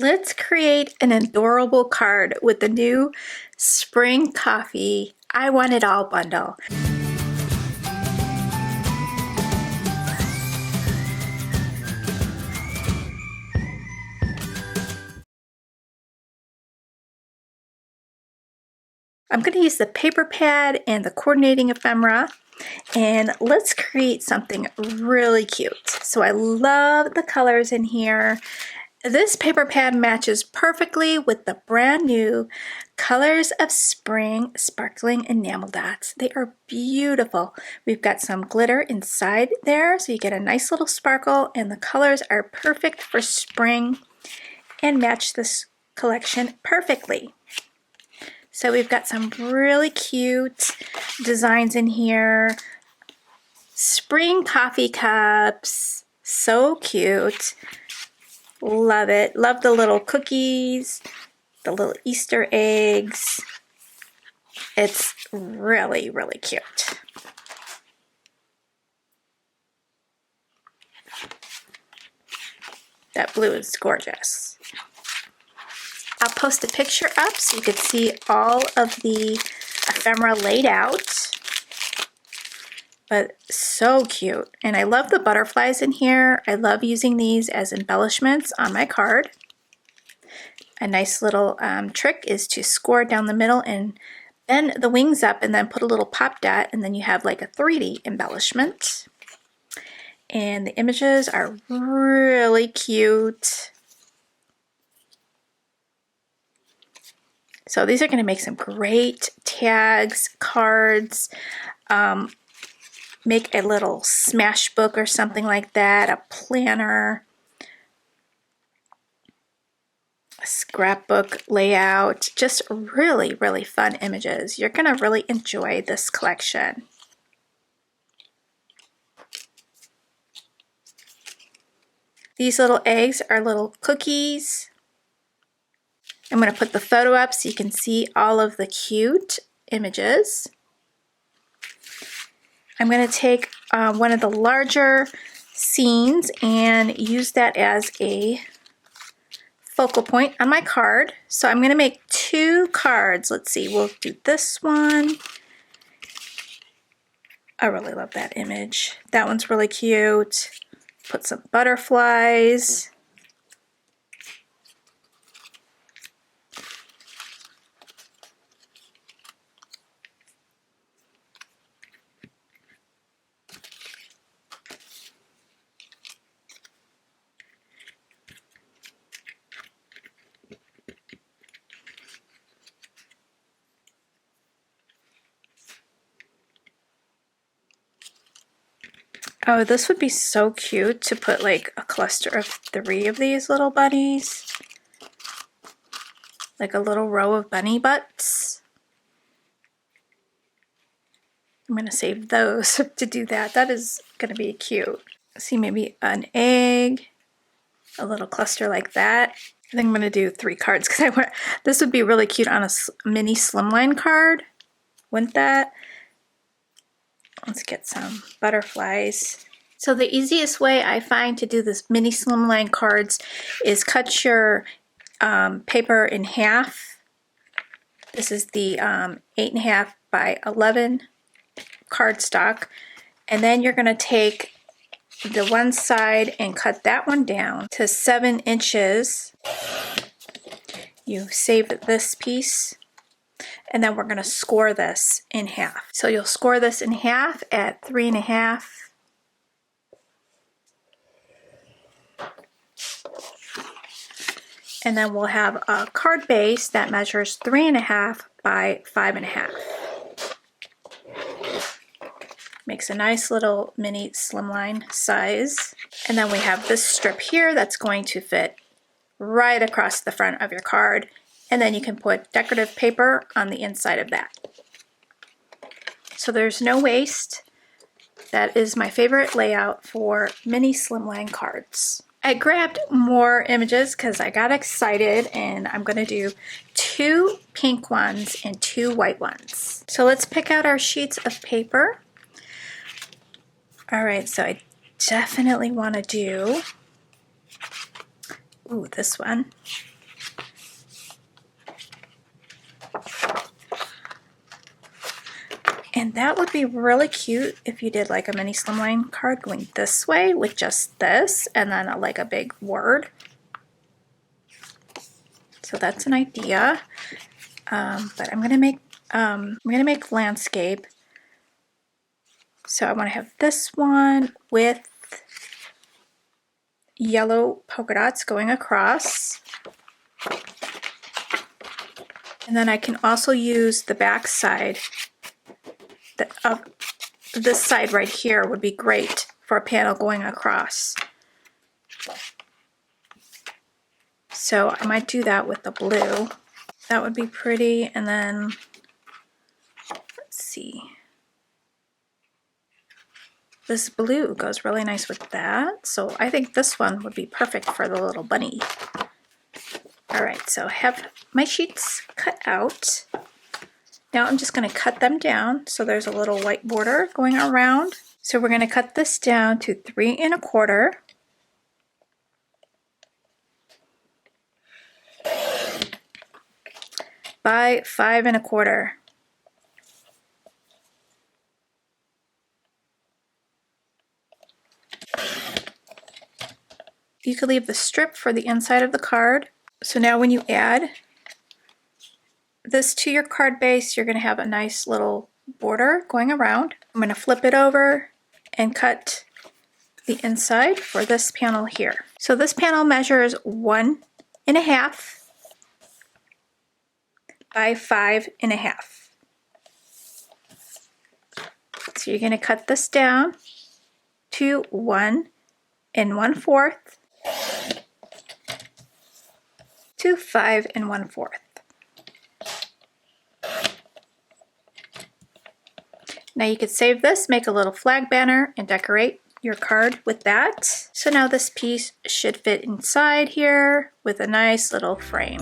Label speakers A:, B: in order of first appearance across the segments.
A: Let's create an adorable card with the new Spring Coffee I Want It All bundle. I'm going to use the paper pad and the coordinating ephemera, and let's create something really cute. So I love the colors in here. This paper pad matches perfectly with the brand new Colors of Spring sparkling enamel dots. They are beautiful. We've got some glitter inside there, so you get a nice little sparkle, and the colors are perfect for spring and match this collection perfectly. So we've got some really cute designs in here. Spring coffee cups, so cute. Love it. Love the little cookies, the little Easter eggs. It's really, really cute. That blue is gorgeous. I'll post a picture up so you can see all of the ephemera laid out. But so cute. And I love the butterflies in here. I love using these as embellishments on my card. A nice little trick is to score down the middle and bend the wings up and then put a little pop dot, and then you have like a 3D embellishment. And the images are really cute. So these are going to make some great tags, cards, make a little smash book or something like that, a planner, a scrapbook layout, just really, really fun images. You're going to really enjoy this collection. These little eggs are little cookies. I'm going to put the photo up so you can see all of the cute images. I'm going to take one of the larger scenes and use that as a focal point on my card. So I'm going to make 2 cards. Let's see, we'll do this one. I really love that image. That one's really cute. Put some butterflies. Oh, this would be so cute to put like a cluster of 3 of these little bunnies. Like a little row of bunny butts. I'm going to save those to do that. That is going to be cute. See, maybe an egg, a little cluster like that. I think I'm going to do 3 cards because I want this would be really cute on a mini Slimline card. Wouldn't that? Let's get some butterflies. So the easiest way I find to do this mini Slimline cards is cut your paper in half. This is the 8.5 by 11 cardstock, and then you're going to take the one side and cut that one down to 7 inches. You save this piece, and then we're going to score this in half. So you'll score this in half at 3.5. And then we'll have a card base that measures 3.5 by 5.5. Makes a nice little mini Slimline size. And then we have this strip here that's going to fit right across the front of your card. And then you can put decorative paper on the inside of that. So there's no waste. That is my favorite layout for mini Slimline cards. I grabbed more images because I got excited, and I'm going to do 2 pink ones and 2 white ones. So let's pick out our sheets of paper. All right, so I definitely want to do Ooh, this one. And that would be really cute if you did like a mini slimline card going this way with just this and then like a big word. So that's an idea. But I'm gonna make landscape. So I want to have this one with yellow polka dots going across. And then I can also use the back side. This side right here would be great for a panel going across. So I might do that with the blue. That would be pretty. And then, let's see. This blue goes really nice with that. So I think this one would be perfect for the little bunny. All right, so I have my sheets cut out. Now I'm just going to cut them down so there's a little white border going around. So we're going to cut this down to 3 1/4. By 5 1/4. You could leave the strip for the inside of the card. So now when you add this to your card base, you're going to have a nice little border going around. I'm going to flip it over and cut the inside for this panel here. So this panel measures 1 1/2 by 5 1/2. So you're going to cut this down to 1 1/4 to 5 1/4. Now you could save this, make a little flag banner, and decorate your card with that. So now this piece should fit inside here with a nice little frame.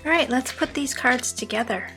A: All right, let's put these cards together.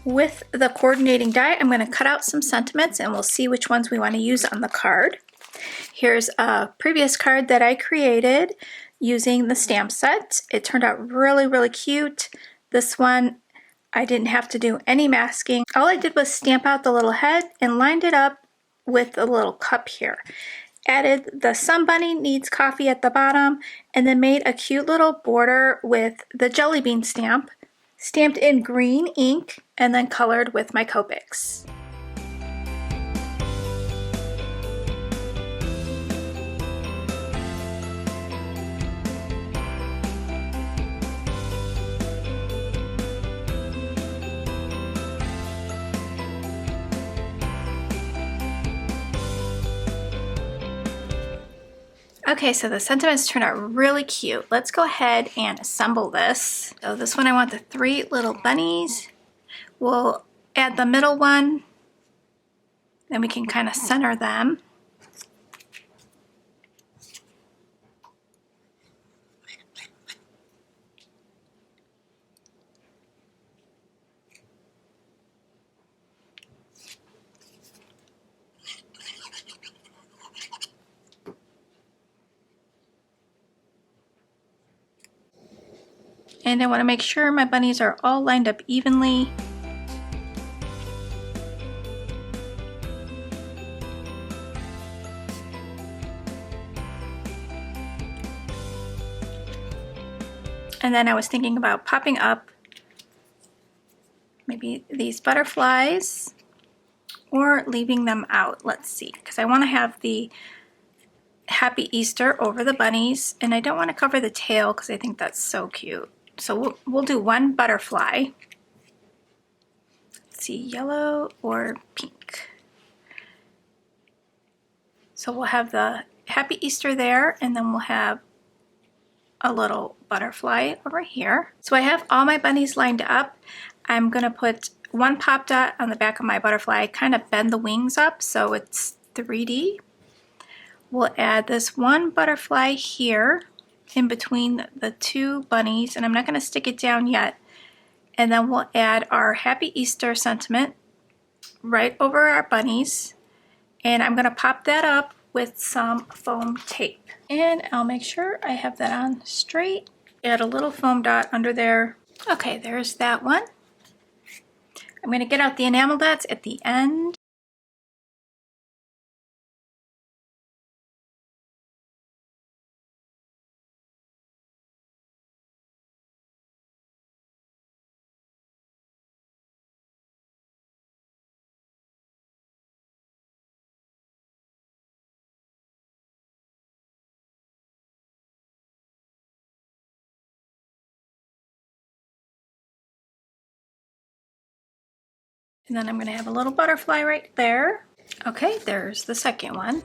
A: With the coordinating die, I'm going to cut out some sentiments and we'll see which ones we want to use on the card. Here's a previous card that I created using the stamp set. It turned out really, really cute. This one, I didn't have to do any masking. All I did was stamp out the little head and lined it up with a little cup here. Added the Sun Bunny needs coffee at the bottom, and then made a cute little border with the jelly bean stamp, stamped in green ink, and then colored with my Copics. Okay, so the sentiments turned out really cute. Let's go ahead and assemble this. So this one I want the 3 little bunnies. We'll add the middle one, then we can kind of center them. And I want to make sure my bunnies are all lined up evenly. And then I was thinking about popping up maybe these butterflies or leaving them out. Let's see, because I want to have the Happy Easter over the bunnies, and I don't want to cover the tail because I think that's so cute. So we'll do one butterfly. Let's see, yellow or pink. So we'll have the Happy Easter there, and then we'll have a little butterfly over here. So I have all my bunnies lined up. I'm gonna put one pop dot on the back of my butterfly, kind of bend the wings up so it's 3D. We'll add this one butterfly here in between the 2 bunnies, and I'm not going to stick it down yet. And then we'll add our Happy Easter sentiment right over our bunnies, and I'm going to pop that up with some foam tape. And I'll make sure I have that on straight. Add a little foam dot under there. Okay, there's that one. I'm going to get out the enamel dots at the end. And then I'm going to have a little butterfly right there. Okay, there's the second one.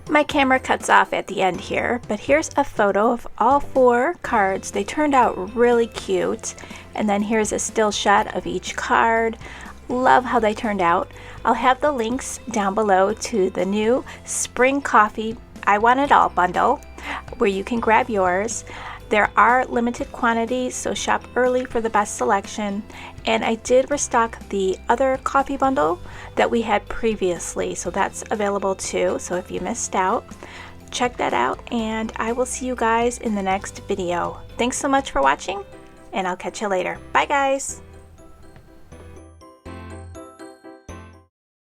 A: My camera cuts off at the end here, but here's a photo of all 4 cards. They turned out really cute. And then here's a still shot of each card. Love how they turned out. I'll have the links down below to the new Spring Coffee I Want It All bundle, where you can grab yours. There are limited quantities, so shop early for the best selection. And I did restock the other coffee bundle that we had previously, so that's available too. So if you missed out, check that out, and I will see you guys in the next video. Thanks so much for watching, and I'll catch you later. Bye guys!